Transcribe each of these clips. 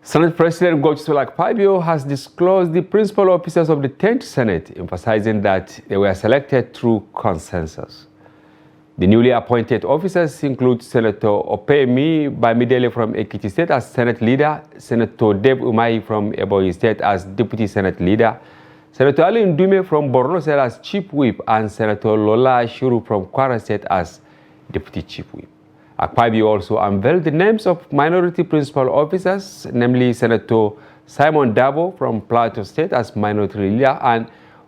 Senate President Godswill Akpabio has disclosed the principal officers of the 10th Senate, emphasizing that they were selected through consensus. The newly appointed officers include Senator Opeyemi Bamidele from Ekiti State as Senate Leader, Senator Deb Umahi from Ebonyi State as Deputy Senate Leader, Senator Ali Ndume from Borno State as Chief Whip, and Senator Lola Shuru from Kwara State as Deputy Chief Whip. Akpabio also unveiled the names of minority principal officers, namely Senator Simon Dabo from Plateau State as minority leader and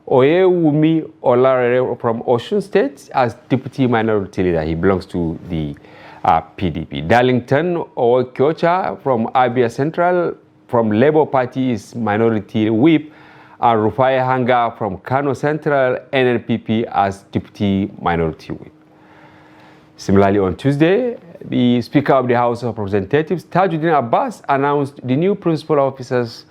Oyewumi Olarere from Osun State as deputy minority leader. He belongs to the PDP. Darlington Okiocha from Abia Central from Labour Party is minority whip, and Rufai Hanga from Kano Central NNPP as deputy minority whip. Similarly, on Tuesday, the Speaker of the House of Representatives, Tajuddin Abbas, announced the new principal officers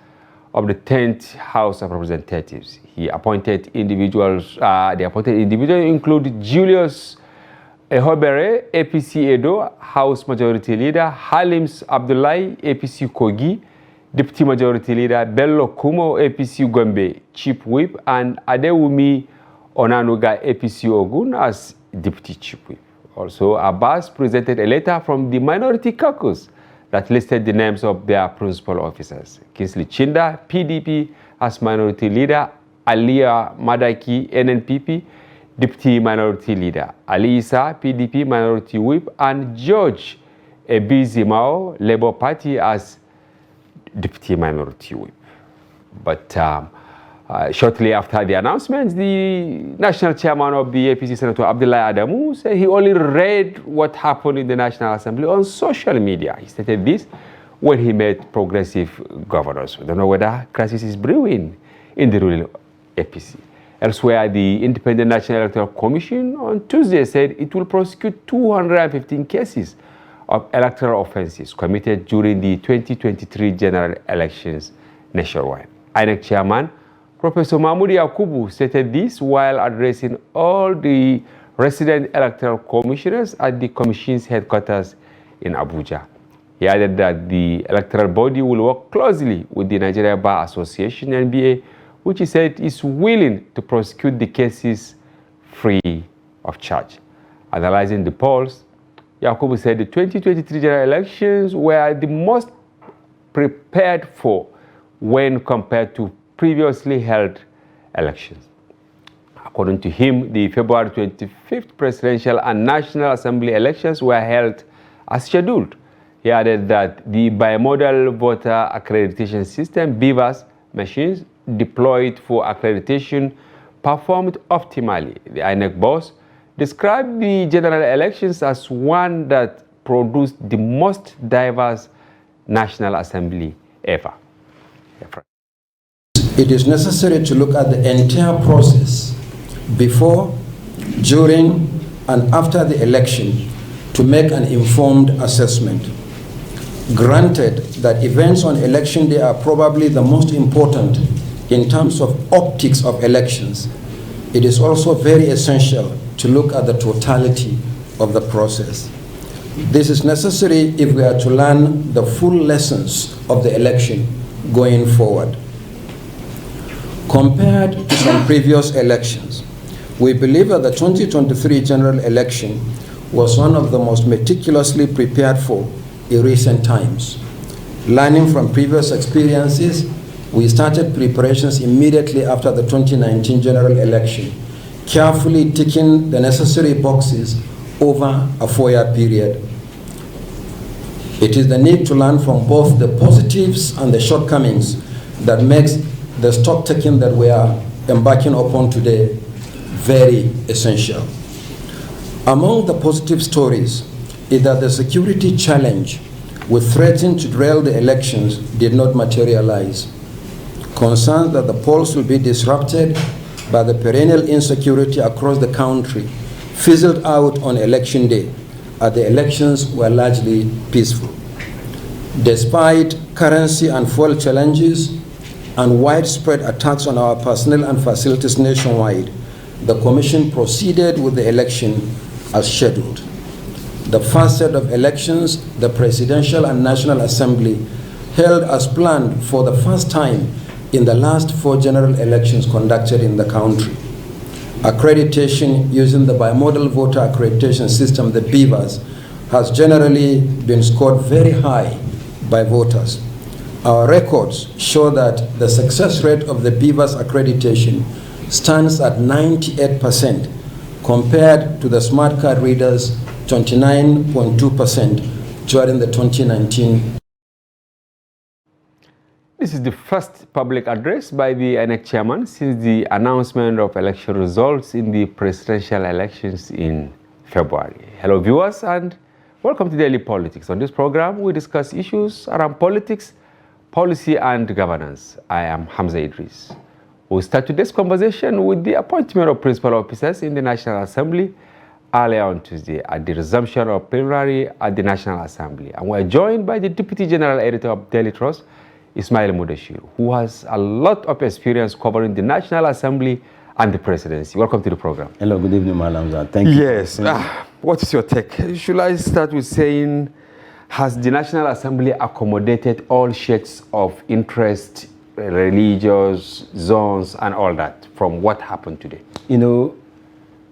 of the 10th House of Representatives. He appointed individuals. The appointed individuals include Julius Ehobere, APC Edo, House Majority Leader, Halims Abdullahi, APC Kogi, Deputy Majority Leader, Bello Kumo, APC Gombe, Chief Whip, and Adewumi Onanuga, APC Ogun, as Deputy Chief Whip. Also, Abbas presented a letter from the minority caucus that listed the names of their principal officers. Kingsley Chinda, PDP, as minority leader, Alia Madaki, NNPP, deputy minority leader, Ali Issa, PDP minority whip, and George Ebizimao, Labour Party, as deputy minority whip. But shortly after the announcement, the national chairman of the APC, Senator Abdullahi Adamu, said he only read what happened in the National Assembly on social media. He stated this when he met progressive governors. We don't know whether crisis is brewing in the ruling APC. Elsewhere, the Independent National Electoral Commission on Tuesday said it will prosecute 215 cases of electoral offenses committed during the 2023 general elections nationwide. INEC chairman Professor Mahmoud Yakubu stated this while addressing all the resident electoral commissioners at the commission's headquarters in Abuja. He added that the electoral body will work closely with the Nigeria Bar Association, NBA, which he said is willing to prosecute the cases free of charge. Analyzing the polls, Yakubu said the 2023 general elections were the most prepared for when compared to previously held elections. According to him, the February 25th presidential and National Assembly elections were held as scheduled. He added that the bimodal voter accreditation system, BVAS, machines deployed for accreditation performed optimally. The INEC boss described the general elections as one that produced the most diverse National Assembly ever. It is necessary to look at the entire process before, during, and after the election to make an informed assessment. Granted that events on election day are probably the most important in terms of optics of elections, it is also very essential to look at the totality of the process. This is necessary if we are to learn the full lessons of the election going forward. Compared to some previous elections, we believe that the 2023 general election was one of the most meticulously prepared for in recent times. Learning from previous experiences, we started preparations immediately after the 2019 general election, carefully ticking the necessary boxes over a 4-year period. It is the need to learn from both the positives and the shortcomings that makes the stock taking that we are embarking upon today very essential. Among the positive stories is that the security challenge with threatening to derail the elections did not materialize. Concerns that the polls will be disrupted by the perennial insecurity across the country fizzled out on election day, as the elections were largely peaceful. Despite currency and fuel challenges and widespread attacks on our personnel and facilities nationwide, the Commission proceeded with the election as scheduled. The first set of elections, the Presidential and National Assembly, held as planned for the first time in the last 4 general elections conducted in the country. Accreditation using the bimodal voter accreditation system, the BVAS, has generally been scored very high by voters. Our records show that the success rate of the BVAS accreditation stands at 98% compared to the smart card readers' 29.2% during the 2019. This is the first public address by the INEC chairman since the announcement of election results in the presidential elections in February. Hello viewers and welcome to Daily Politics. On this program, we discuss issues around politics, policy and governance. I am Hamza Idris. We'll start today's conversation with the appointment of principal officers in the National Assembly earlier on Tuesday at the resumption of plenary at the National Assembly. And we're joined by the Deputy General Editor of Daily Trust, Ismail Mudashir, who has a lot of experience covering the National Assembly and the presidency. Welcome to the program. Hello, good evening, Malam. Thank you. Yes. What is your take? Should I start with saying, has the National Assembly accommodated all shades of interest, religious zones, and all that from what happened today? You know,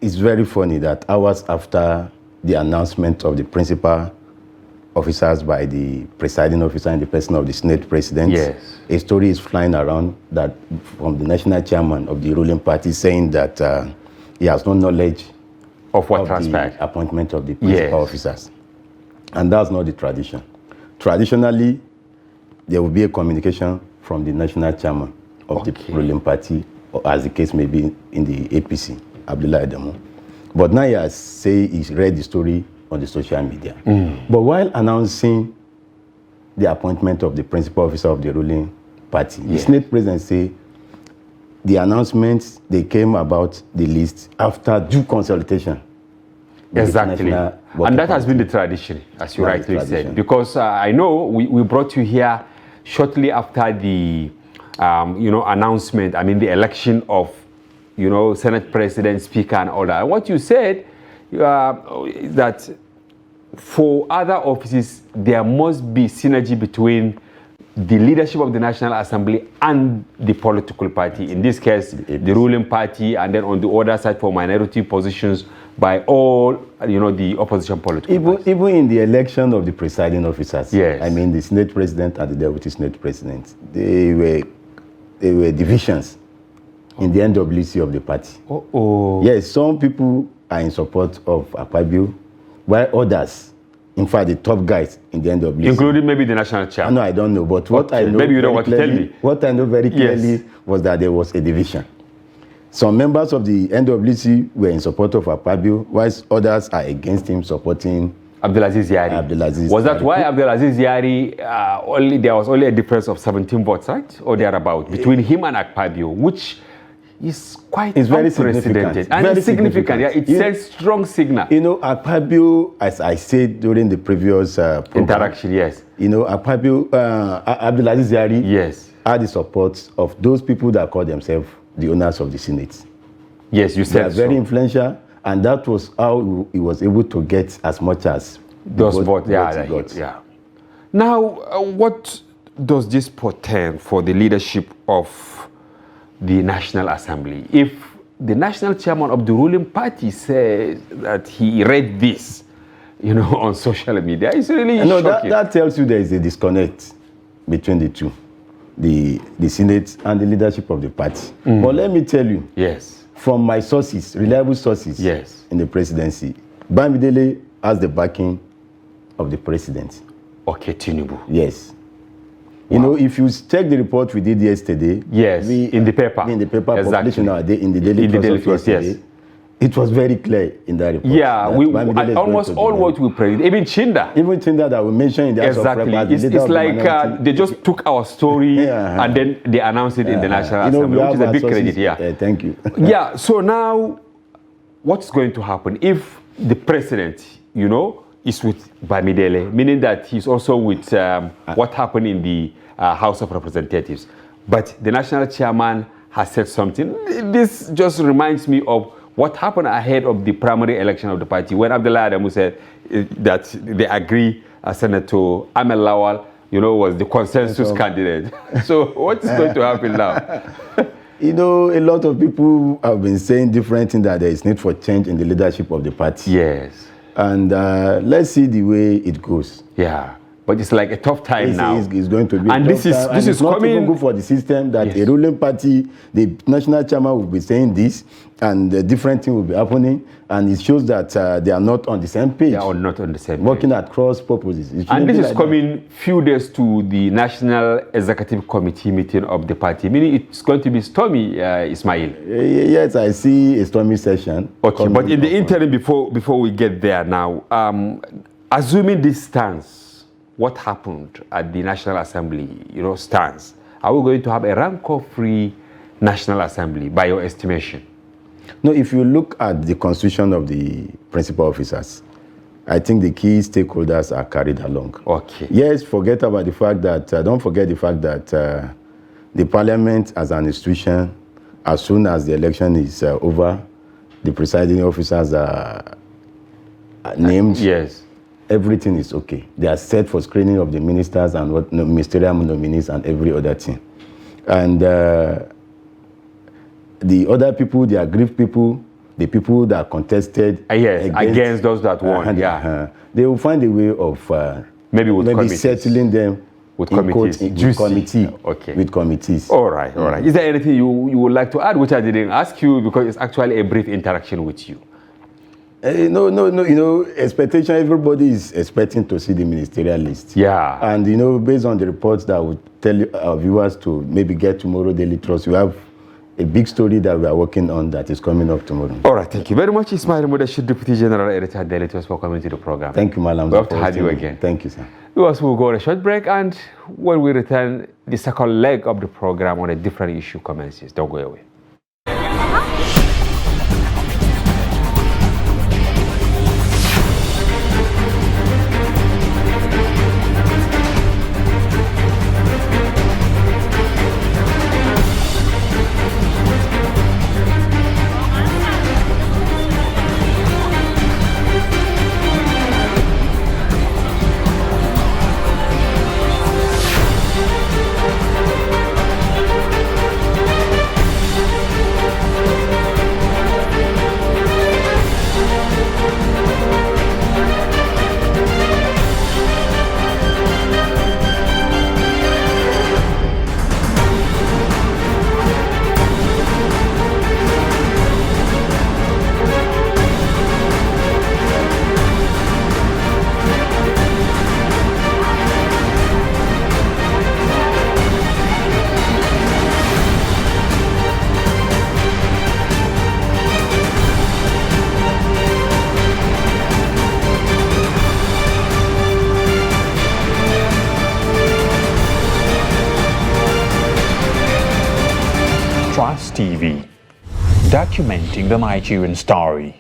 it's very funny that hours after the announcement of the principal officers by the presiding officer and the person of the Senate president, yes, a story is flying around that from the national chairman of the ruling party saying that he has no knowledge of what transpired, the appointment of the principal officers. And that's not the tradition. Traditionally, there will be a communication from the national chairman of the ruling party, or as the case may be in the APC, Abdullah Adamu. But now he has said he's read the story on the social media. But while announcing the appointment of the principal officer of the ruling party, the Senate president said the announcements, they came about the list after due consultation. Exactly. And that has been the tradition, as you rightly said. Because I know we brought you here shortly after the announcement, the election of Senate President, Speaker, and all that. And what you said is that for other offices, there must be synergy between the leadership of the National Assembly and the political party. In this case, the ruling party, and then on the other side for minority positions by all, the opposition political parties. Even in the election of the presiding officers, yes, the Senate President and the Deputy Senate President, they were divisions in the NWC of the party. Yes, some people are in support of Akpabio, while others, in fact, the top guys in the NWC, including maybe the national chair. No, I don't know, but what I know, maybe you know what to tell me. What I know very clearly was that there was a division. Some members of the NWC were in support of Akpabio, whilst others are against him, supporting Abdulaziz Yari. Was that why Abdulaziz Yari, there was only a difference of 17 votes, right? Or thereabout, between him and Akpabio, which is quite unprecedented. And it's significant. Yeah, it sends strong signal. Akpabio, as I said during the previous interaction, yes. Akpabio, Abdulaziz Yari, yes, had the support of those people that call themselves the owners of the Senate. Yes, you said they are very influential, and that was how he was able to get as much as those votes. Yeah. Now, what does this portend for the leadership of the National Assembly? If the national chairman of the ruling party says that he read this, on social media, it's really shocking. That tells you there is a disconnect between the two, the Senate and the leadership of the party. But let me tell you, yes, from my sources, reliable sources, yes, in the presidency, Bamidele has the backing of the president. Okay, Tinubu. Yes. Wow. If you check the report we did yesterday, yes, in the paper, exactly, in the Daily Trust yesterday, yes, it was very clear in that report. Yeah, almost all what we prayed, even Chinda that we mentioned in the exactly. It's like they just took our story and then they announced it in the National Assembly, which is a big credit. Yeah, thank you. Yeah. So now, what's going to happen if the president, is with Bamidele, meaning that he's also with what happened in the House of Representatives, but the national chairman has said something. This just reminds me of what happened ahead of the primary election of the party when Abdullah Adamu said that they agree Senator Amel Lawal was the consensus candidate. So what is going to happen now? A lot of people have been saying different things, that there is need for change in the leadership of the party. Yes. And let's see the way it goes. Yeah. But it's like a tough time now. It's going to be and a tough time. This is not coming. Even good for the system that a ruling party, the national chairman will be saying this, and a different thing will be happening, and it shows that they are not on the same page. They are not on the same page. Working at cross purposes. And this is coming few days to the National Executive Committee meeting of the party, meaning it's going to be stormy, Ismail. Yes, I see a stormy session. Okay, but in the interim, before we get there now, assuming this stands, what happened at the National Assembly, stands. Are we going to have a rancor-free National Assembly, by your estimation? No, if you look at the constitution of the principal officers, I think the key stakeholders are carried along. Okay. Yes, don't forget the fact that the parliament as an institution, as soon as the election is over, the presiding officers are named. Yes. Everything is okay. They are set for screening of the ministers and ministerial nominees and every other thing. And the other people, the aggrieved people, the people that contested against those that won, they will find a way of maybe settling them with committees. With committees. All right. Is there anything you would like to add, which I didn't ask you, because it's actually a brief interaction with you? No. Expectation. Everybody is expecting to see the ministerial list. Yeah. And based on the reports that would tell our viewers to maybe get tomorrow Daily Trust, we have a big story that we are working on that is coming up tomorrow. All right. Thank you very much, Ismail Mudashid, Deputy General Editor, Daily Trust, for coming to the program. Thank you, Malam. We have to have you again. Thank you, sir. We also will go on a short break, and when we return, the second leg of the program on a different issue commences. Don't go away. Trust TV, documenting the Nigerian story.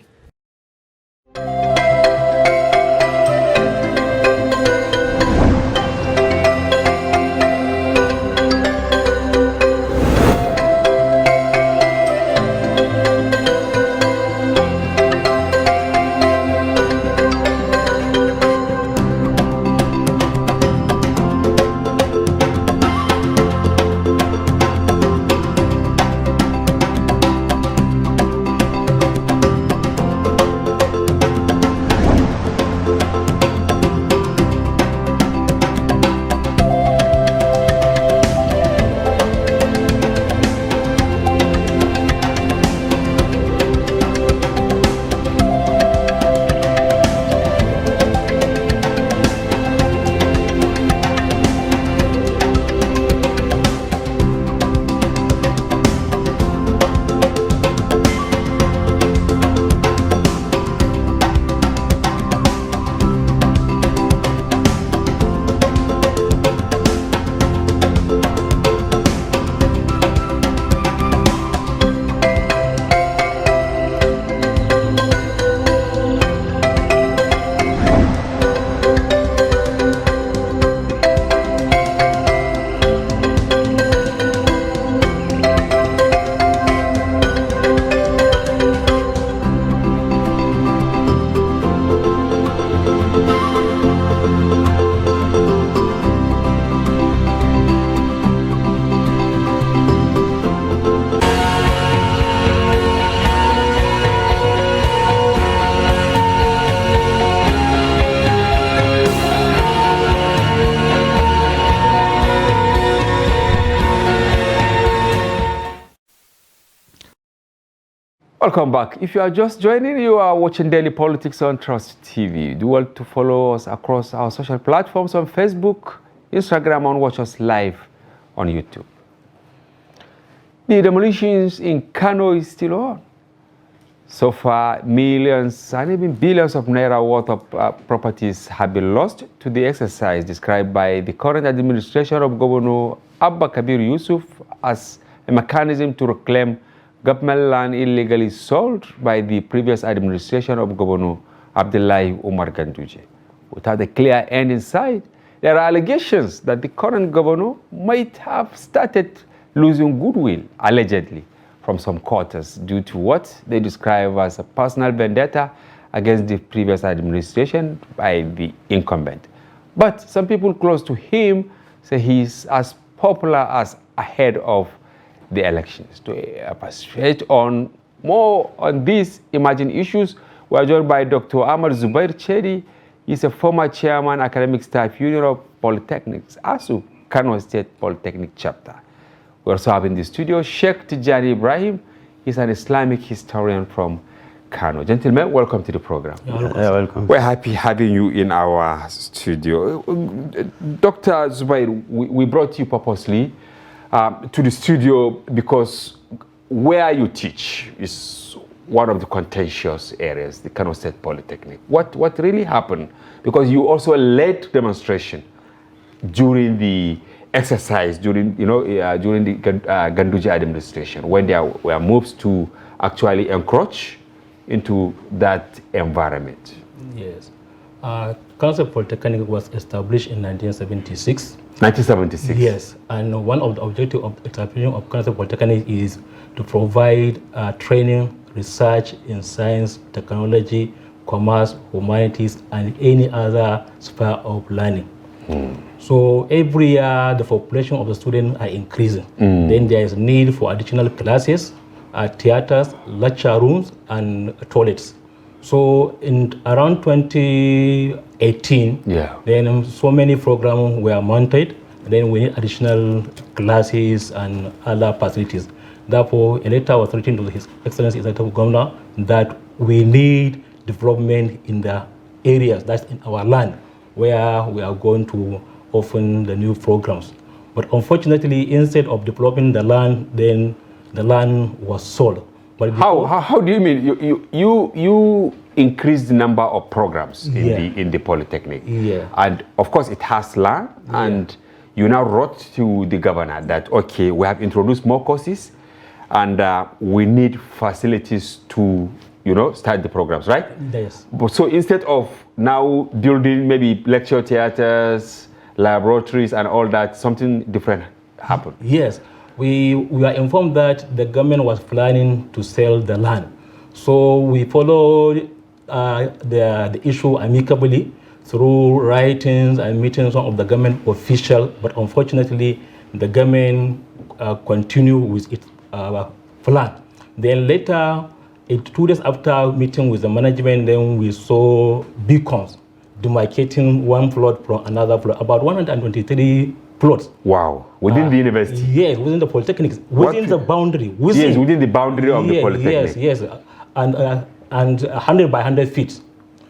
Welcome back. If you are just joining, you are watching Daily Politics on Trust TV. Do well to follow us across our social platforms on Facebook, Instagram, and watch us live on YouTube. The demolitions in Kano is still on. So far, millions and even billions of naira worth of properties have been lost to the exercise described by the current administration of Governor Abba Kabir Yusuf as a mechanism to reclaim government land illegally sold by the previous administration of Governor Abdullahi Umar Ganduje. Without a clear end in sight, there are allegations that the current governor might have started losing goodwill, allegedly, from some quarters due to what they describe as a personal vendetta against the previous administration by the incumbent. But some people close to him say he's as popular as ahead of the elections. To persuade on more on these emerging issues, we are joined by Dr. Ahmad Zubair Chedi. He's a former chairman, Academic Staff Union of Polytechnics, ASU, Kano State Polytechnic Chapter. We also have in the studio Sheikh Tijani Ibrahim. He's an Islamic historian from Kano. Gentlemen, welcome to the program. Welcome. We're happy having you in our studio. Dr. Zubair, we brought you purposely to the studio because where you teach is one of the contentious areas, the Kano State Polytechnic. What really happened? Because you also led demonstration during the exercise, during the Ganduje administration, when there were moves to actually encroach into that environment. Yes. Kano State Polytechnic was established in 1976. 1976. Yes, and one of the objectives of establishment of Kano State Polytechnic is to provide training, research in science, technology, commerce, humanities, and any other sphere of learning. So every year, the population of the students are increasing. Then there is need for additional classes, theaters, lecture rooms, and toilets. So in around 2018, then so many programs were mounted. Then we need additional classes and other facilities. Therefore, a letter was written to His Excellency Executive Governor that we need development in the areas, that's in our land, where we are going to open the new programs. But unfortunately, instead of developing the land, then the land was sold. But how do you mean? You increase the number of programs in the Polytechnic. And of course it has land, and you now wrote to the governor that, okay, we have introduced more courses and we need facilities to start the programs, right? Yes. But so instead of now building maybe lecture theaters, laboratories and all that, something different happened. Yes. We were informed that the government was planning to sell the land. So we followed the issue amicably through writings and meetings of the government official, but unfortunately the government continued with its plan. Then later, 2 days after meeting with the management, then we saw beacons demarcating one plot from another plot, about 123 plots. Wow, within the university? Yes, within the Polytechnics, within the boundary. Within the boundary of the Polytechnic. Yes, and 100 by 100 feet.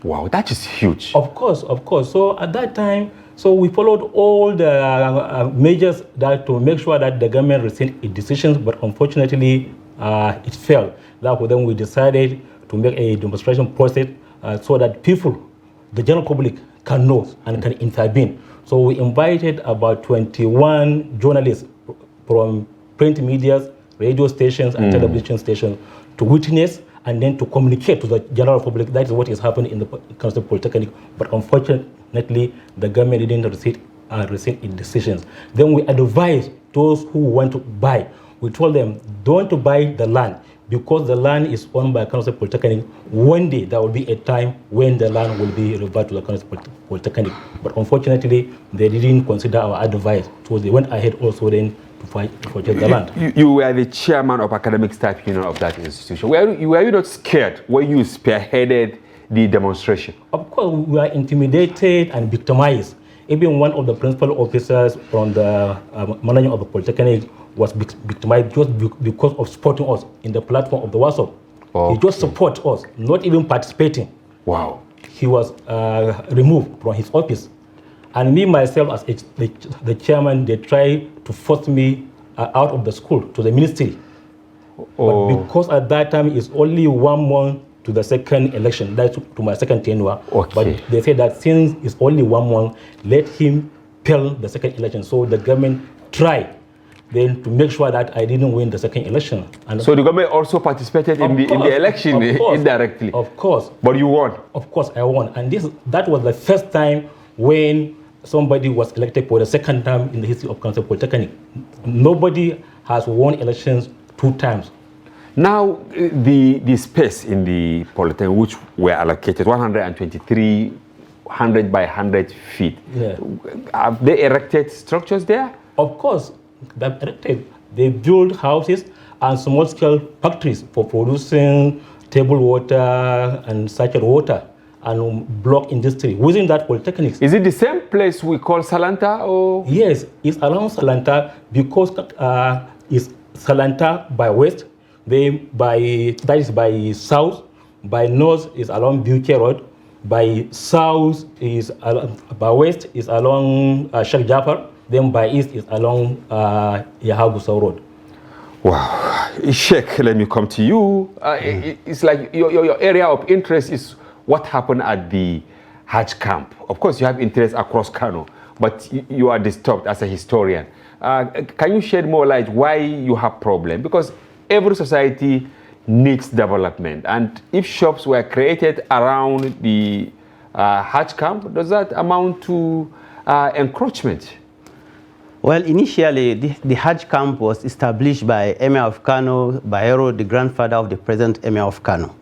Wow, that is huge. Of course. So at that time, so we followed all the measures that to make sure that the government received its decisions, but unfortunately, it failed. Therefore, then we decided to make a demonstration process so that people, the general public, can know and can intervene. So we invited about 21 journalists from print media, radio stations, and television stations to witness and then to communicate to the general public. That is what is happening in the Kano State Polytechnic. But unfortunately, the government didn't receive its decisions. Then we advised those who want to buy. We told them, don't buy the land, because the land is owned by Kano State Polytechnic. One day there will be a time when the land will be reverted to the Kano State Polytechnic. But unfortunately, they didn't consider our advice. So they went ahead also then to fight for the land. You were the chairman of Academic Staff Union of that institution. Were you not scared when you spearheaded the demonstration? Of course, we were intimidated and victimized. Even one of the principal officers from the management of the Polytechnic was victimized just because of supporting us in the platform of the WhatsApp. He just support us, not even participating. Wow. He was removed from his office. And me, myself, as the chairman, they tried to force me out of the school to the ministry. But because at that time it's only 1 month to the second election, that's to my second tenure. Okay. But they said that since it's only 1 month, let him fail the second election. So the government tried then to make sure that I didn't win the second election. And so the government also participated in the election indirectly? Of course. But you won? Of course I won. And that was the first time when somebody was elected for the second time in the history of Council Polytechnic. Nobody has won elections 2 times. Now, the space in the Polytechnic, which were allocated 123, 100 by 100 feet, have they erected structures there? Of course, they've erected. They built houses and small-scale factories for producing table water and sachet water and block industry within that Polytechnics. Is it the same place we call Salanta? Or? Yes, it's around Salanta because it's Salanta by west, that is by south, by north is along Buke Road, by south is by west is along Sheikh Jafar, then by east is along Yahagusa Road. Wow, Sheikh, let me come to you. It's like your area of interest is what happened at the Hajj camp. Of course, you have interest across Kano, but you are disturbed as a historian. Can you shed more light why you have problem? Because every society needs development, and if shops were created around the Hajj camp, does that amount to encroachment? Well, initially, the Hajj camp was established by Emir of Kano, Bayero, the grandfather of the present Emir of Kano,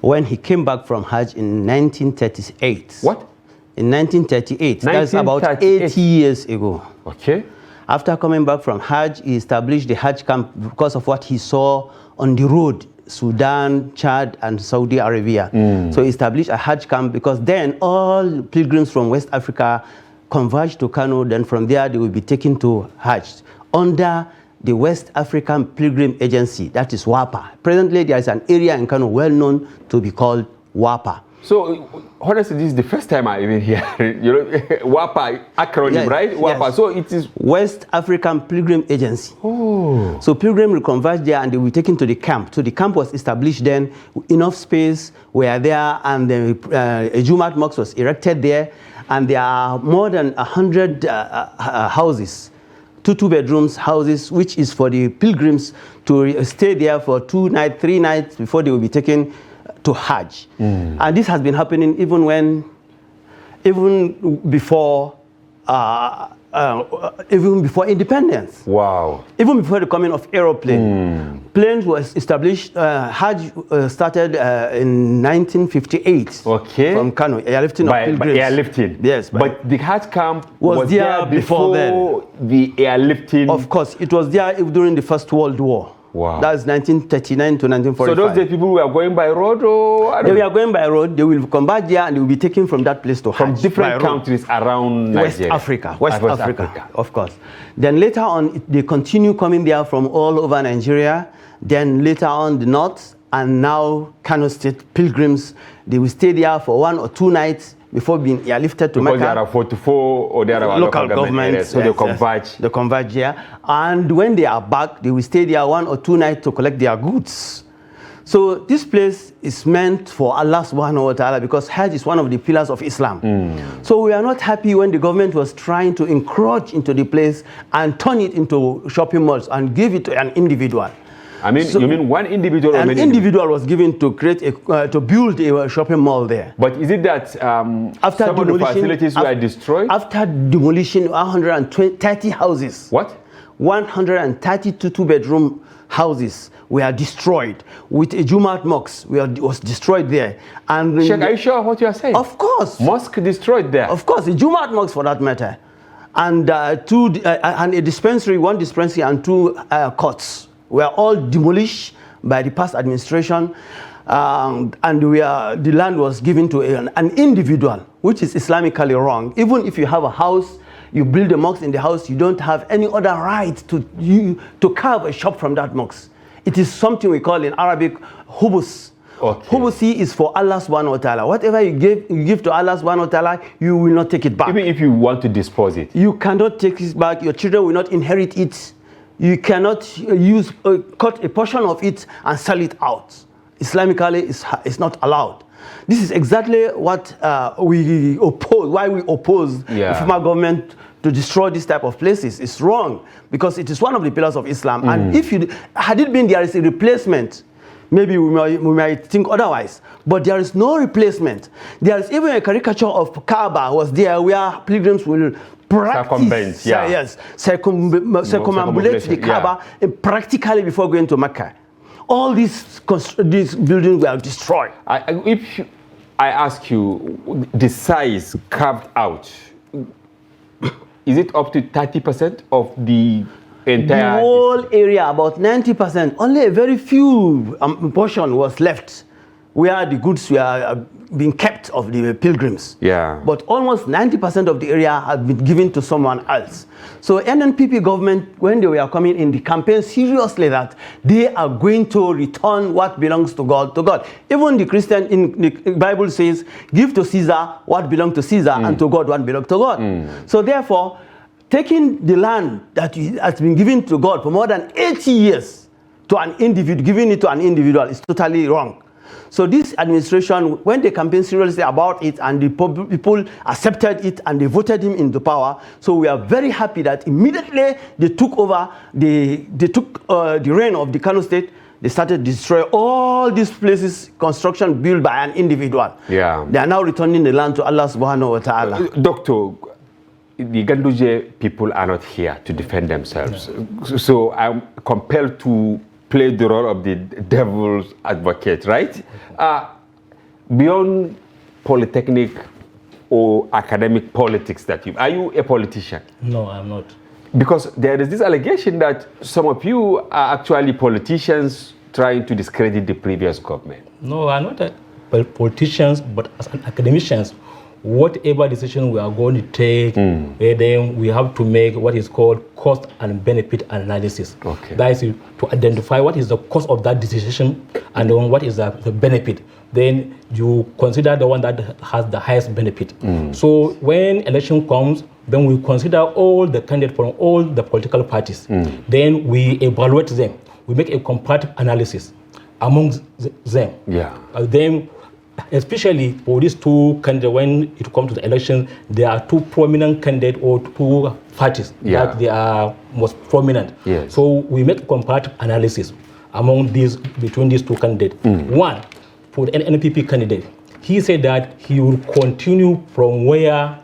when he came back from Hajj in 1938. What? In 1938. That's about 80 years ago. Okay. After coming back from Hajj, he established the Hajj camp because of what he saw on the road, Sudan, Chad, and Saudi Arabia. So he established a Hajj camp because then all pilgrims from West Africa converged to Kano. Then from there, they will be taken to Hajj under the West African Pilgrim Agency, that is WAPA. Presently, there is an area in Kano well known to be called WAPA. So, honestly, this is the first time I even hear WAPA acronym, yes, right? WAPA. Yes. So it is West African Pilgrim Agency. Oh. So pilgrims will converge there and they will be taken to the camp. So the camp was established then. Enough space were there, and a Jumat mosque was erected there. And there are more than 100 houses, two bedrooms houses, which is for the pilgrims to stay there for 2 nights, 3 nights before they will be taken to Hajj. And this has been happening even before independence. Wow. Even before the coming of aeroplane. Planes was established, Hajj started in 1958. Okay. From Kano, airlifting of pilgrims. By airlifting. Yes. But the Hajj camp was there before the airlifting. Of course, it was there during the First World War. Wow. That's 1939 to 1945. So those days people were going by road, or they were going by road. They will come back there and they will be taken from that place to from Hajj different countries around Nigeria. West Africa, of course. Then later on, they continue coming there from all over Nigeria. Then later on, the north, and now Kano State pilgrims, they will stay there for 1 or 2 nights before being airlifted to Mecca. Because there are 44 or there are local government areas, so yes, they converge. Yes. They converge here. And when they are back, they will stay there 1 or 2 nights to collect their goods. So this place is meant for Allah subhanahu wa ta'ala because Hajj is one of the pillars of Islam. So we are not happy when the government was trying to encroach into the place and turn it into shopping malls and give it to an individual. I mean, so you mean one individual? Or an many individual was given to create to build a shopping mall there. But is it that after some of the facilities were destroyed? After demolition, 130 houses. What? 132 2-bedroom houses were destroyed. With a Jumat mosque was destroyed there. And Sheikh, are you sure what you are saying? Of course. Mosque destroyed there. Of course, a Jumat mosque for that matter, and and a dispensary, 1 dispensary and 2 courts were all demolished by the past administration, and the land was given to an individual, which is Islamically wrong. Even if you have a house, you build a mosque in the house, you don't have any other right to carve a shop from that mosque. It is something we call in Arabic hubus. Okay. Hubusi is for Allah subhanahu wa ta'ala. Whatever you give to Allah subhanahu wa ta'ala, you will not take it back. Even if you want to dispose it. You cannot take it back. Your children will not inherit it. You cannot cut a portion of it and sell it out. Islamically, it's not allowed. This is exactly what we oppose, why we oppose the former government to destroy this type of places. It's wrong because it is one of the pillars of Islam. And if had it been there is a replacement, maybe we might think otherwise. But there is no replacement. There is even a caricature of Kaaba was there where pilgrims will practice, circumambulate the Kaaba practically before going to Mecca. All these buildings were destroyed. If I ask you, the size carved out, is it up to 30% of the entire? The whole area, about 90%. Only a very few portion was left where the goods were being kept of the pilgrims. Yeah. But almost 90% of the area had been given to someone else. So NNPP government, when they were coming in the campaign seriously that they are going to return what belongs to God to God. Even the Christian in the Bible says, give to Caesar what belongs to Caesar and to God what belongs to God. So therefore, taking the land that has been given to God for more than 80 years to an individual, giving it to an individual is totally wrong. So this administration, when they campaigned seriously about it and the people accepted it and they voted him into power, so we are very happy that immediately they took over, the reign of the Kano state. They started to destroy all these places, construction built by an individual. Yeah. They are now returning the land to Allah subhanahu wa ta'ala. Doctor, the Ganduje people are not here to defend themselves. So I'm compelled to play the role of the devil's advocate, right? Beyond polytechnic or academic politics are you a politician? No, I'm not. Because there is this allegation that some of you are actually politicians trying to discredit the previous government. No, I'm not politicians, but as an academicians, whatever decision we are going to take, then we have to make what is called cost and benefit analysis. Okay. That is to identify what is the cost of that decision and then what is the benefit. Then you consider the one that has the highest benefit. So when election comes, then we consider all the candidates from all the political parties. Then we evaluate them. We make a comparative analysis among them. Yeah. Then especially for these two candidates, when it comes to the election, there are two prominent candidates or two parties that they are most prominent. Yes. So we make a comparative analysis between these two candidates. One, for the NPP candidate, he said that he will continue from where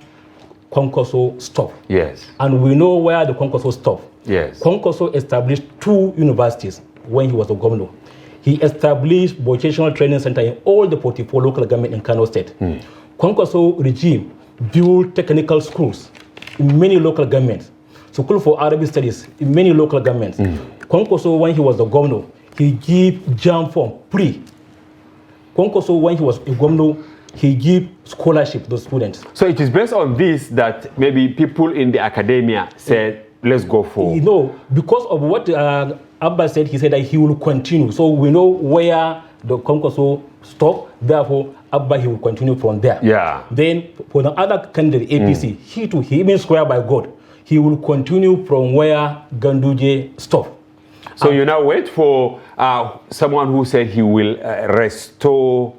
Kwankwaso stopped. Yes. And we know where the Kwankwaso stopped. Yes. Kwankwaso established 2 universities when he was the governor. He established vocational training center in all the 44 local governments in Kano State. Kwankwaso regime built technical schools in many local governments. School for Arabic studies in many local governments. Kwankwaso, when he was the governor, he gave jam form free. Kwankwaso, when he was a governor, he gave scholarship to the students. So it is based on this that maybe people in the academia said, let's go for. Because of what Abba said, he said that he will continue. So we know where the Kwankwaso stopped, therefore Abba, he will continue from there. Yeah. Then for the other candidate, APC, he even swear by God, he will continue from where Ganduje stopped. So you now wait for someone who said he will restore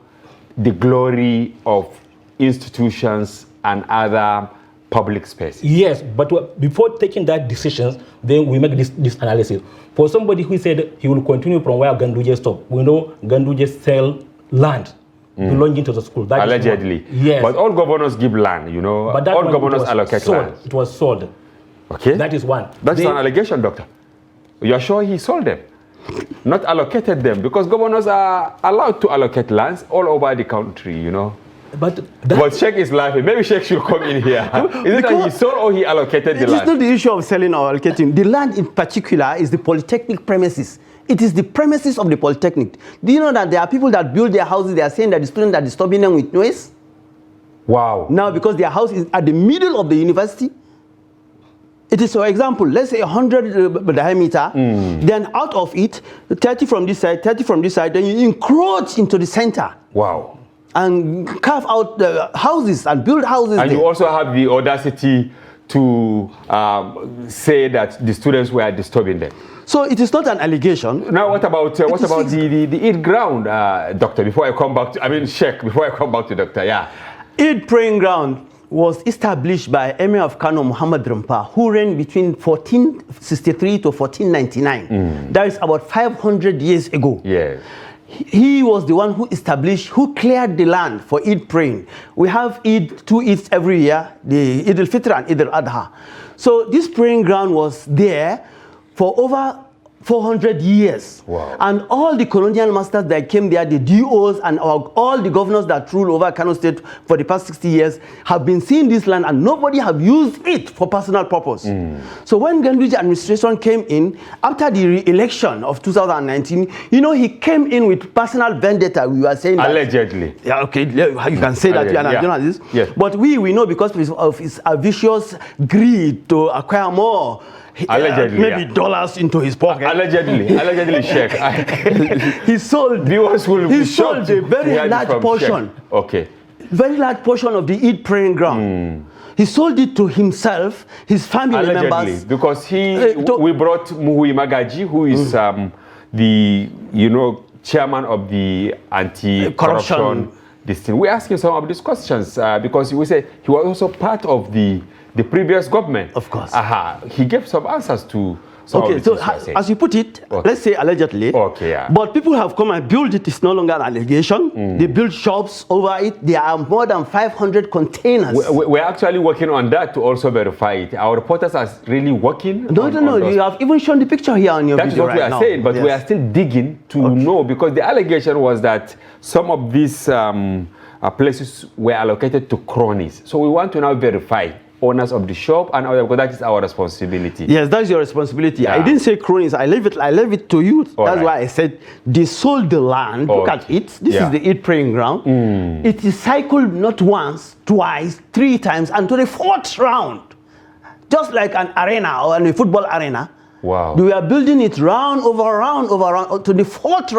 the glory of institutions and other public spaces. Yes, but before taking that decision, then we make this analysis. For somebody who said he will continue from where Ganduje stopped, we know Ganduje sell land belonging to the school. That allegedly. Yes. But all governors give land, But all governors allocate land. It was sold. Okay. That is one. That's an allegation, doctor. You're sure he sold them? Not allocated them, because governors are allowed to allocate lands all over the country, But Sheikh is laughing. Maybe Sheikh should come in here. Is it that he sold or he allocated the land? It is not the issue of selling or allocating. The land in particular is the polytechnic premises. It is the premises of the polytechnic. Do you know that there are people that build their houses, they are saying that the students are disturbing them with noise? Wow. Now, because their house is at the middle of the university, It is, for example, let's say 100 diameter, then out of it, 30 from this side, 30 from this side, then you encroach into the center. Wow. And carve out the houses and build houses. And there. you also have the audacity to say that the students were disturbing them. So it is not an allegation. Now, what about the Eid ground, Doctor? Before I come back to, Sheikh, before I come back to Doctor, yeah. Eid praying ground was established by Emir of Kano Muhammad Rumpa, who reigned between 1463 to 1499. That is about 500 years ago. Yes. He was the one who established, who cleared the land for Eid praying. We have Eid, 2 Eids every year, the Eid al-Fitr and Eid al-Adha. So this praying ground was there for over 400 years. Wow. And all the colonial masters that came there, the DOs and all the governors that ruled over Kano State for the past 60 years have been seeing this land, and nobody have used it for personal purpose. So when Gandhi administration came in, after the re-election of 2019, he came in with personal vendetta. We were saying that, allegedly. Yeah, okay, you can say that you are a journalist. Yes. But we know because of his vicious greed to acquire more allegedly, dollars into his pocket. Allegedly, Sheikh. He sold. Viewers will he be sold a very large portion. Sheikh. Okay. Very large portion of the Eid praying ground. He sold it to himself, his family members. Because we brought Muhui Magaji, who is the chairman of the anti-corruption. This thing. We're asking some of these questions because we say he was also part of the previous government. Of course. He gave some answers to some of the so things as you put it, let's say allegedly. Okay, yeah. But people have come and built it. It's no longer an allegation. They built shops over it. There are more than 500 containers. We're actually working on that to also verify it. Our reporters are really working. No. You have even shown the picture here on your video right now. That is what we are saying, but we are still digging to know, because the allegation was that some of these places were allocated to cronies. So we want to now verify owners of the shop, and because that is our responsibility. Yes, that's your responsibility. Yeah. I didn't say cronies. I leave it to you. That's why I said they sold the land. Look at it. This is the Eid praying ground. It is cycled not once, twice, 3 times, and to the 4th round. Just like an arena or a football arena. Wow. We are building it round over round to the 4th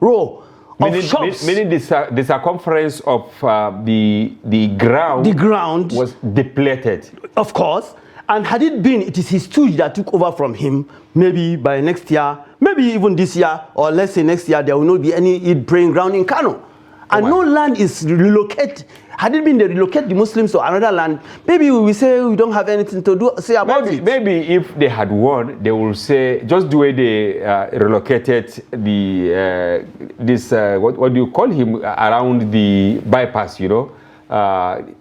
row. Meaning the circumference of the ground was depleted. Of course. And had it been, it is his stooge that took over from him, maybe by next year, maybe even this year, or let's say next year, there will not be any Eid praying ground in Kano. And no land is relocated. Had it been they relocate the Muslims to another land, maybe we will say we don't have anything to say about it. Maybe if they had won, they will say, just the way they relocated what do you call him, around the bypass,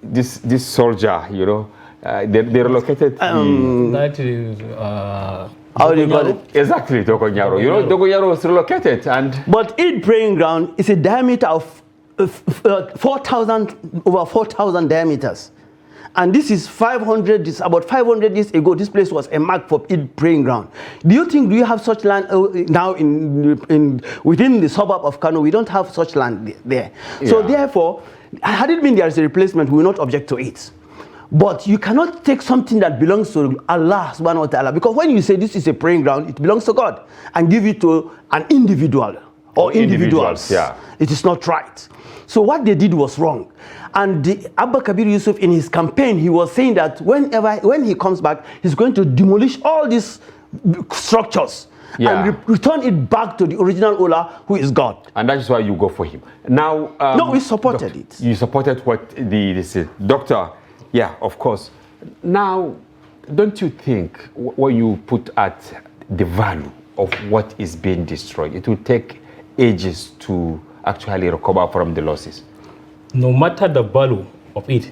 this soldier, they relocated that is how do you call it? Exactly, Dogonyaro. Dogonyaro was relocated. But Eid praying ground is a diameter of over 4,000 diameters. And this is about 500 years ago, this place was a mark for Eid praying ground. Do you have such land now within the suburb of Kano? We don't have such land there. Yeah. So therefore, had it been there is a replacement, we will not object to it. But you cannot take something that belongs to Allah subhanahu wa ta'ala, because when you say this is a praying ground, it belongs to God, and give it to an individual or individuals. Yeah. It is not right. So what they did was wrong. And Abba Kabir Yusuf, in his campaign, he was saying that when he comes back, he's going to demolish all these structures and return it back to the original owner, who is God. And that is why you go for him. Now, no, we supported it. You supported what this is. Doctor, yeah, of course. Now, don't you think when you put at the value of what is being destroyed, it will take ages to actually recover from the losses? No matter the value of it,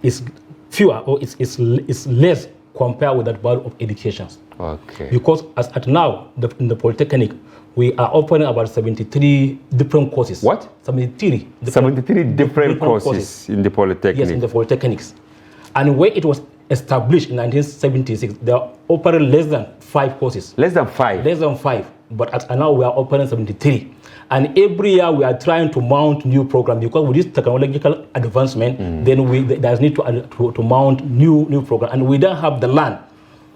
is fewer or it's less compared with that value of education. Okay. Because as at now, in the Polytechnic, we are offering about 73 different courses. What? 73 different courses in the Polytechnic. Yes, in the Polytechnics. And when it was established in 1976, they are offering less than 5 courses. Less than 5? Less than 5. But at now, we are offering 73. And every year we are trying to mount new programs, because with this technological advancement, then there's need to mount new program, and we don't have the land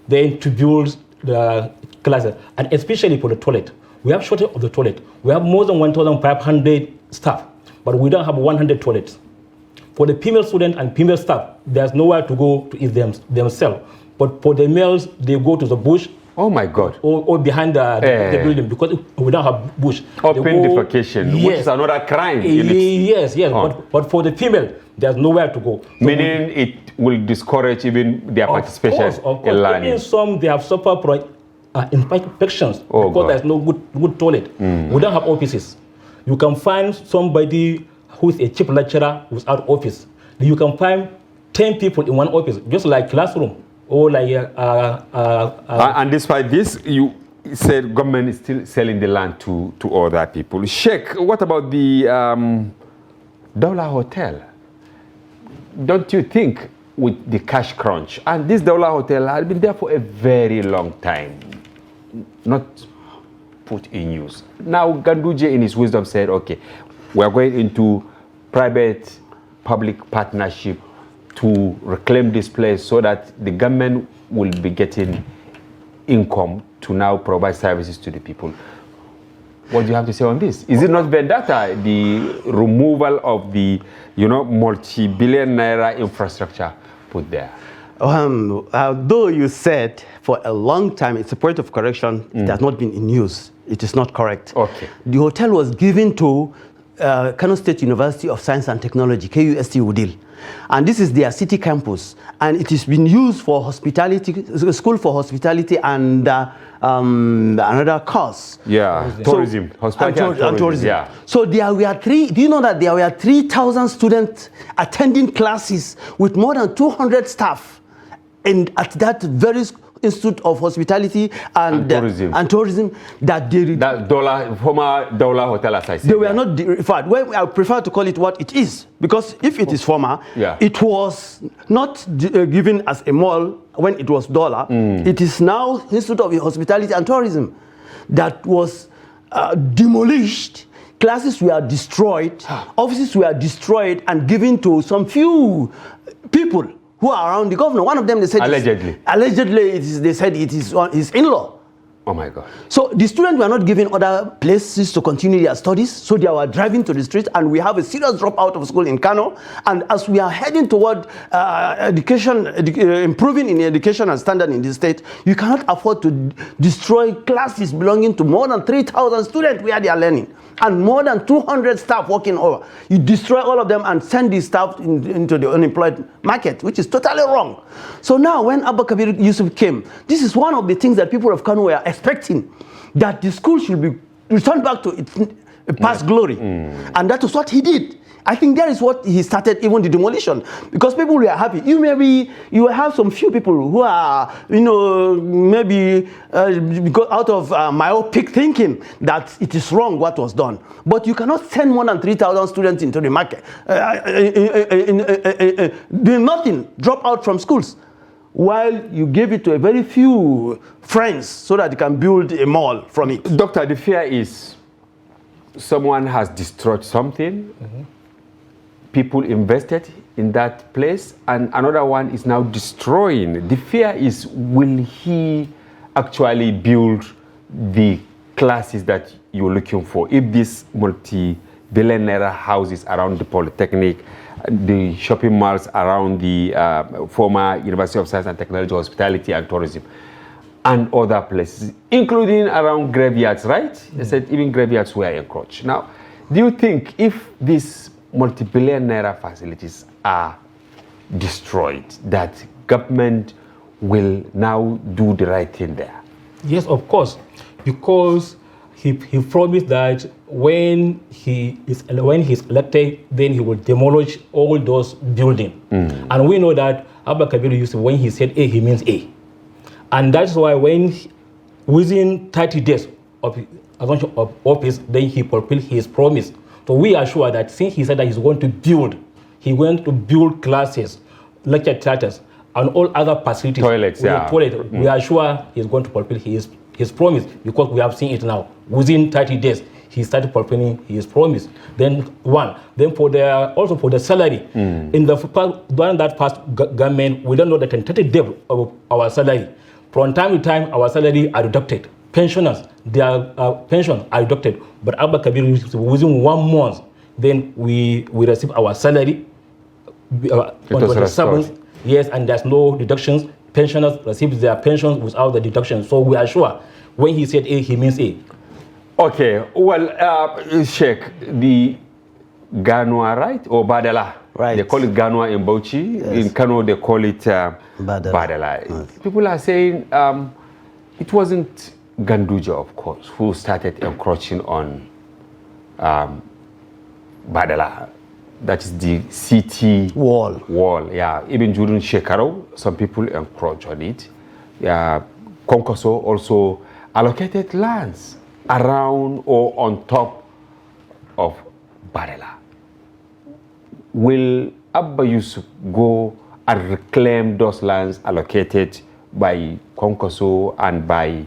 then to build the classes, and especially for the toilet. We have shortage of the toilet. We have more than 1,500 staff, but we don't have 100 toilets. For the female student and female staff, there's nowhere to go to eat themselves. But for the males, they go to the bush. Oh my God. Or behind the building, because we don't have bush. Open defecation, which is another crime. Yes. But for the female, there's nowhere to go. So meaning it will discourage even their participation of course. in learning. Even some, they have suffered from infections because God. there's no good toilet. We don't have offices. You can find somebody who is a chief lecturer without office. You can find 10 people in one office, just like classroom. Or like and despite this, you said government is still selling the land to other people. Sheikh, what about the Daula Hotel? Don't you think with the cash crunch, and this Daula Hotel has been there for a very long time, not put in use. Now Ganduje in his wisdom said, okay, we are going into private-public partnership to reclaim this place so that the government will be getting income to now provide services to the people. What do you have to say on this? Is it not vendetta, the removal of the, multi-billion naira infrastructure put there? Though you said for a long time, it's a point of correction, it has not been in use. It is not correct. Okay. The hotel was given to Kano State University of Science and Technology, KUST Udil. And this is their city campus. And it has been used for hospitality, school for hospitality and another course. Yeah, tourism. Hospitality and tourism. Yeah. So there were do you know that there were 3,000 students attending classes with more than 200 staff at that very Institute of Hospitality and Tourism that they... former Daula Hotel, as I said. They were not referred. Well, I prefer to call it what it is, because if it is former, it was not given as a mall when it was Daula. It is now Institute of Hospitality and Tourism that was demolished. Classes were destroyed, offices were destroyed and given to some few people who are around the governor. One of them, they said... Allegedly, they said it is his in-law. Oh my God. So the students were not given other places to continue their studies, so they were driving to the street, and we have a serious dropout of school in Kano. And as we are heading toward improving in education and standard in this state, you cannot afford to destroy classes belonging to more than 3,000 students where they are learning, and more than 200 staff working over. You destroy all of them and send these staff into the unemployed market, which is totally wrong. So now when Abba Kabir Yusuf came, this is one of the things that people of Kano were expecting, that the school should be returned back to its past glory. And that is what he did. I think that is what he started, even the demolition, because people were happy. You have some few people who are, maybe because out of myopic thinking that it is wrong what was done. But you cannot send more than 3,000 students into the market, doing nothing, drop out from schools, while you give it to a very few friends so that you can build a mall from it. Doctor, the fear is someone has destroyed something. People invested in that place, and another one is now destroying. The fear is, will he actually build the classes that you're looking for? If these multi-billion naira houses around the Polytechnic, the shopping malls around the former University of Science and Technology, Hospitality and Tourism, and other places, including around graveyards, right? They said even graveyards were encroached. Now, do you think if these multi-billion naira facilities are destroyed, that government will now do the right thing there? Yes, of course, because he promised that when he is elected, then he will demolish all those buildings. And we know that Abba Kabir Yusuf, when he said A, he means A. And that's why within 30 days of assumption of office, then he fulfilled his promise. So we are sure that since he said that he's going to build classes, lecture theaters, and all other facilities. Toilets, We are sure he's going to fulfill his promise, because we have seen it now. Within 30 days, he started fulfilling his promise. Then for the salary, during that past government, we don't know the tentative date of our salary. From time to time, our salary are deducted. Pensioners, their pensions are deducted. But Abba Kabir, within 1 month, then we receive our salary on the 7th. Yes, and there's no deductions. Pensioners receive their pensions without the deductions. So we are sure when he said A, he means A. Okay, well, Sheikh, the Ganwa, right? Or Badala? Right. They call it Ganwa in Bauchi. Yes. In Kano, they call it Badala. Right. People are saying it wasn't Ganduja, of course, who started encroaching on Badala. That is the city wall. Yeah, even during Shekaro, some people encroached on it. Yeah, Konkoso also allocated lands around or on top of Badala. Will Abba Yusuf go and reclaim those lands allocated by Konkoso and by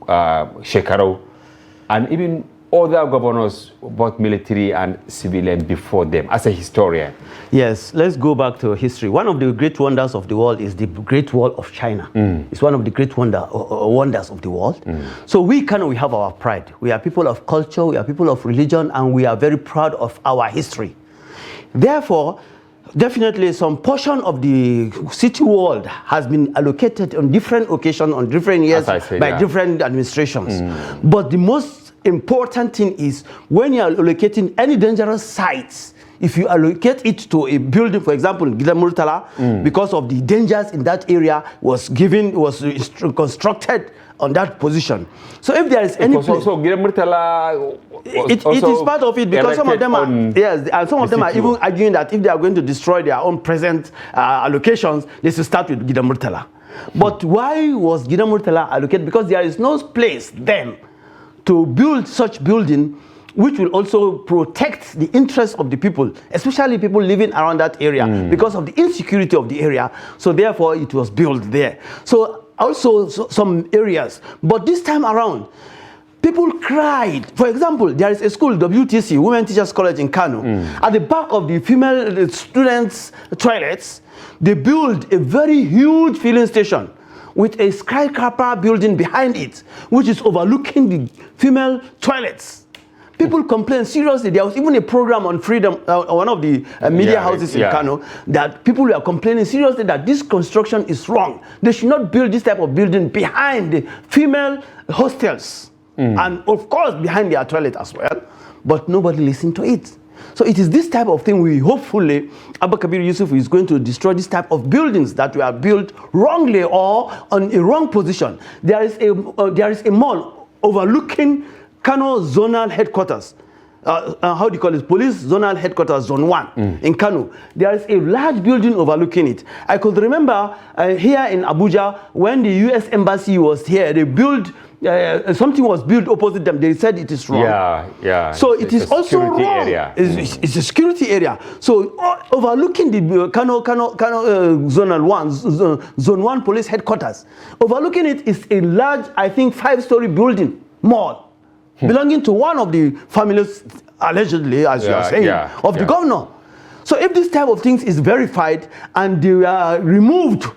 Shekaro, and even other governors, both military and civilian, before them, as a historian? Yes, let's go back to history. One of the great wonders of the world is the Great Wall of China. It's one of the great wonders of the world. So we have our pride. We are people of culture, we are people of religion, and we are very proud of our history. Therefore, definitely some portion of the city wall has been allocated on different occasions, on different years, by different administrations. But the most important thing is when you are allocating any dangerous sites, if you allocate it to a building, for example, Gida Murtala, because of the dangers in that area, was constructed on that position. So if there is any place, also Gida Murtala, it is part of it, because some of them are and some of them are even arguing that if they are going to destroy their own present allocations, they should start with Gida Murtala. But why was Gida Murtala allocated? Because there is no place then to build such building which will also protect the interests of the people, especially people living around that area, because of the insecurity of the area. So therefore it was built there. So also some areas, but this time around people cried. For example, there is a school, WTC, Women Teachers College in Kano. At the back of the female students' toilets, they built a very huge filling station with a skyscraper building behind it, which is overlooking the female toilets. People complain seriously. There was even a program on Freedom, one of the media houses in Kano, that people were complaining seriously that this construction is wrong. They should not build this type of building behind the female hostels. And of course behind their toilet as well. But nobody listened to it. So it is this type of thing we hopefully, Abba Kabir Yusuf is going to destroy this type of buildings that were built wrongly or on a wrong position. There is a mall overlooking Kano zonal headquarters. How do you call it? Police zonal headquarters, zone 1 in Kano. There is a large building overlooking it. I could remember here in Abuja when the US embassy was here, they built something was built opposite them. They said it is wrong. So it is also wrong. It's a security area. So overlooking the Kano zonal 1, zone 1 police headquarters, overlooking it is a large, I think, 5-story building mall belonging to one of the families, allegedly, as you are saying, of the governor. So if this type of things is verified and they are removed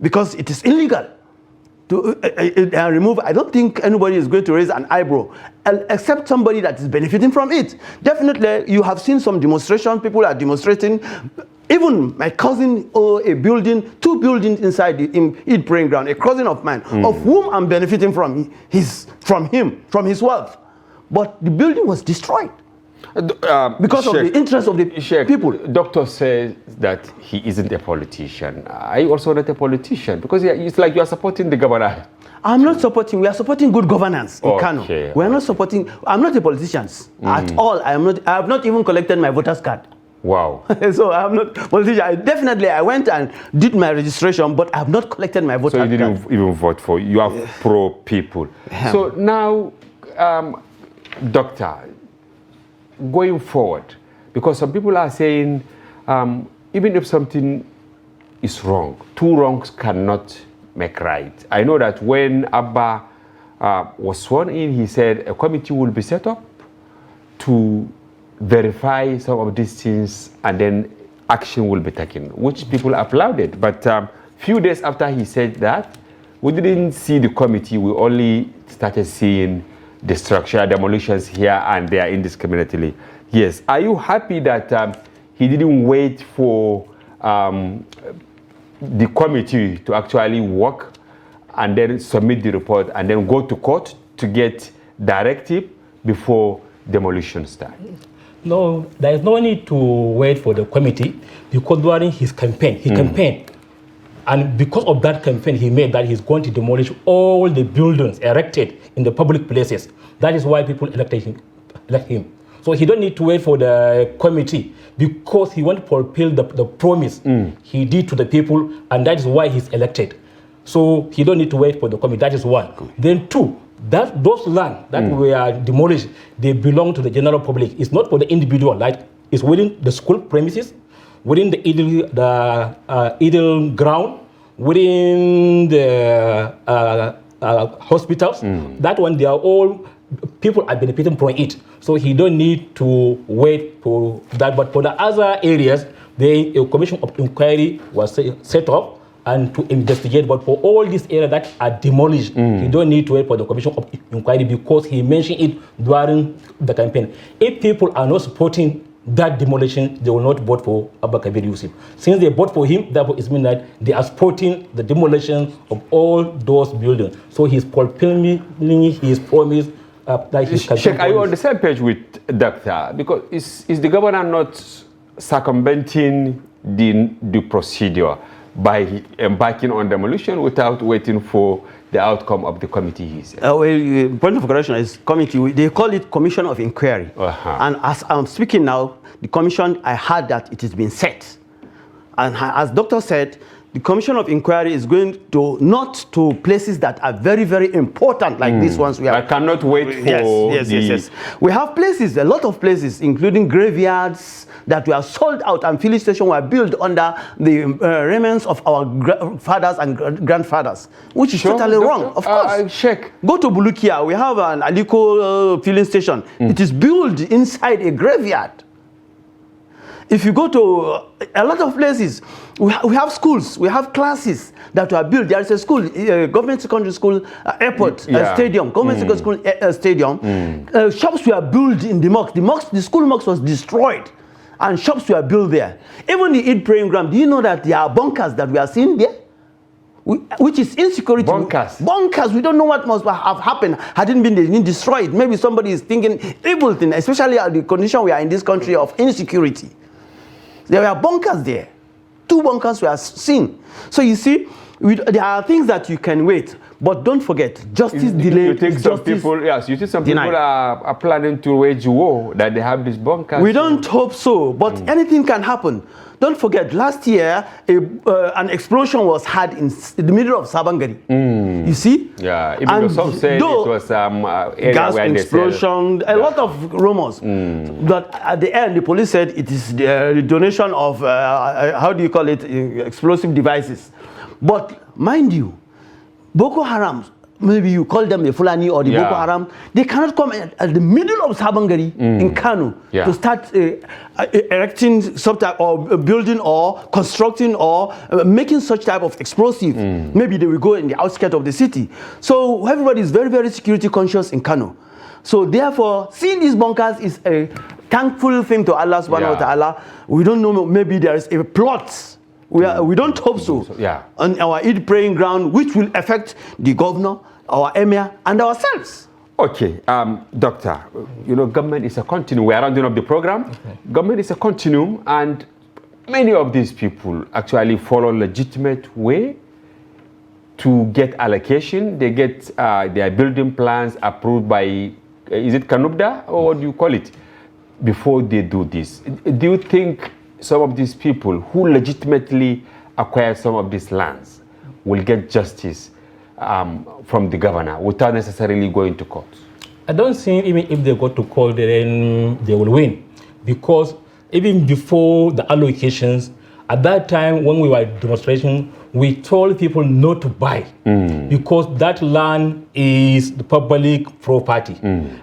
because it is illegal to remove, I don't think anybody is going to raise an eyebrow, except somebody that is benefiting from it. Definitely, you have seen some demonstrations. People are demonstrating. Even my cousin owned a building, 2 buildings inside the Eid praying ground, a cousin of mine, of whom I'm benefiting from his wealth. But the building was destroyed because of the interest of the people. Doctor says that he isn't a politician. Are you also not a politician? Because it's like you are supporting the governor. I'm not supporting. We are supporting good governance in Kano. We are not supporting. I'm not a politician at all. I have not even collected my voter's card. Wow. So I'm not politician. I went and did my registration, but I have not collected my voter card. So you didn't even vote for. You are pro people. So now, Doctor, going forward, because some people are saying, even if something is wrong, 2 wrongs cannot make right. I know that when Abba was sworn in, he said a committee will be set up to verify some of these things and then action will be taken, which people applauded. But few days after he said that, we didn't see the committee. We only started seeing the structure, demolitions here and there indiscriminately. Yes. Are you happy that he didn't wait for the committee to actually work and then submit the report and then go to court to get directive before demolition starts? No, there is no need to wait for the committee, because during his campaign, he campaigned. And because of that campaign he made, that he's going to demolish all the buildings erected in the public places. That is why people elect him. So he don't need to wait for the committee, because he wants to fulfill the promise he did to the people, and that is why he's elected. So he don't need to wait for the committee. That is one. Then two, that those land that were demolished, they belong to the general public. It's not for the individual. Like, it's within the school premises, within the idle ground, within the hospitals. That one, they are all, people are benefiting from it. So he don't need to wait for that. But for the other areas, a commission of inquiry was set up and to investigate. But for all these areas that are demolished, he don't need to wait for the commission of inquiry, because he mentioned it during the campaign. If people are not supporting that demolition, they will not vote for Abba Kabir Yusuf. Since they vote for him, that means that they are supporting the demolition of all those buildings. So he's fulfilling his promise. Sheikh, are you on the same page with Doctor? Because is the governor not circumventing the procedure by embarking on demolition without waiting for the outcome of the committee, he said? Point of correction is committee. They call it commission of inquiry. And as I'm speaking now, the commission, I heard that it has been set. And as Doctor said, the commission of inquiry is going to not to places that are very, very important, like these ones we have. I cannot wait for yes. We have places, a lot of places, including graveyards that were sold out, and filling stations were built under the remains of our fathers and grandfathers, which is totally wrong. Of course. Sheikh, go to Bulukia. We have an Aliko filling station. It is built inside a graveyard. If you go to a lot of places, we have schools, we have classes that were built. There is a school, government secondary school, airport, stadium, government secondary school, stadium. Shops were built in the mosque. The school mosque was destroyed, and shops were built there. Even the Eid praying ground, do you know that there are bunkers that we are seeing there? Which is insecurity. Bunkers. We don't know what must have happened had it been destroyed. Maybe somebody is thinking evil thing, especially at the condition we are in this country of insecurity. There were bunkers there. 2 bunkers were seen. So you see, there are things that you can wait, but don't forget, justice delayed. You think some people are planning to wage war, that they have these bunkers? We don't hope so, but anything can happen. Don't forget, last year, an explosion was had in the middle of Sabangari. You see? Yeah, even though some said it was gas explosion, a lot of rumors. But at the end, the police said it is the donation of, how do you call it, explosive devices. But mind you, Boko Haram, maybe you call them the Fulani or the Boko Haram, they cannot come at the middle of Sabangari in Kano to start erecting some type of building or constructing or making such type of explosive. Maybe they will go in the outskirts of the city. So everybody is very, very security conscious in Kano. So therefore, seeing these bunkers is a thankful thing to Allah subhanahu wa ta'ala. We don't know, maybe there is a plot. We don't hope so. On our Eid praying ground, which will affect the governor, our emir, and ourselves. Okay, Doctor, you know, government is a continuum. We are rounding up the program. Government is a continuum, and many of these people actually follow legitimate way to get allocation. They get their building plans approved by, is it Kanubda, or what do you call it, before they do this? Do you think some of these people who legitimately acquire some of these lands will get justice from the governor without necessarily going to court? I don't think even if they go to court, then they will win. Because even before the allocations, at that time when we were demonstration, we told people not to buy because that land is the public property.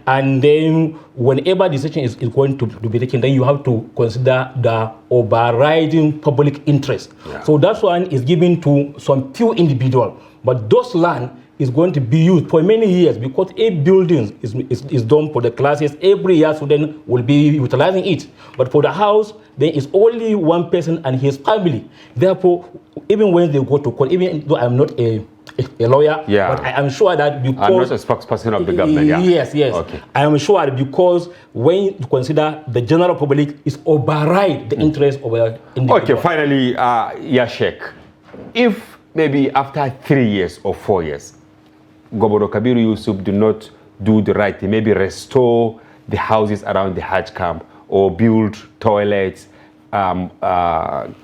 And then whenever decision is going to be taken, then you have to consider the overriding public interest. So that one is given to some few individuals. But those land is going to be used for many years because a building is done for the classes. Every year student will be utilizing it. But for the house, there is only one person and his family. Therefore, even when they go to court, even though I'm not a lawyer, but I am sure that because... I'm not a spokesperson of the government, Yes. Okay. I am sure that because when you consider the general public is override the interest of an individual. Okay, finally, Sheikh, if maybe after 3 years or 4 years, Governor Kabiru Yusuf do not do the right thing, maybe restore the houses around the Hajj camp or build toilets,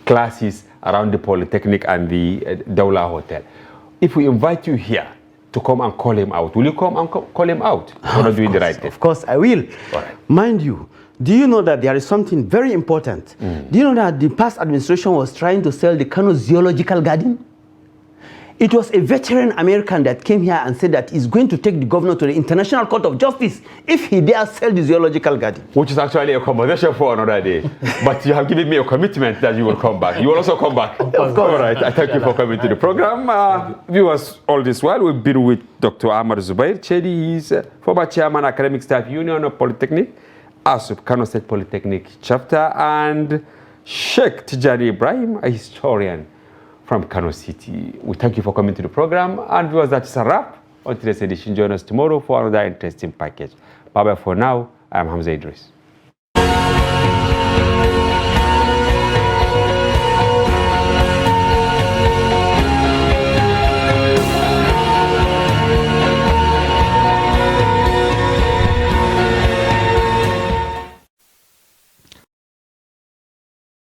classes around the Polytechnic and the Daula Hotel. If we invite you here to come and call him out, will you come and call him out for not doing the right thing? Of course, I will. All right. Mind you, do you know that there is something very important? Do you know that the past administration was trying to sell the Kano Zoological Garden? It was a veteran American that came here and said that he's going to take the governor to the International Court of Justice if he dares sell the Zoological Garden. Which is actually a conversation for another day. But you have given me a commitment that you will come back. You will also come back. Of course. All right. I thank you for coming to the program. Viewers, all this while, we've been with Dr. Ahmad Zubair Chedi. He's former chairman, Academic Staff Union of Polytechnic, ASUP, Kano State Polytechnic Chapter, and Sheikh Tijani Ibrahim, a historian from Kano City. We thank you for coming to the program. And viewers, that's a wrap on today's edition. Join us tomorrow for another interesting package. Bye-bye for now. I'm Hamza Idris.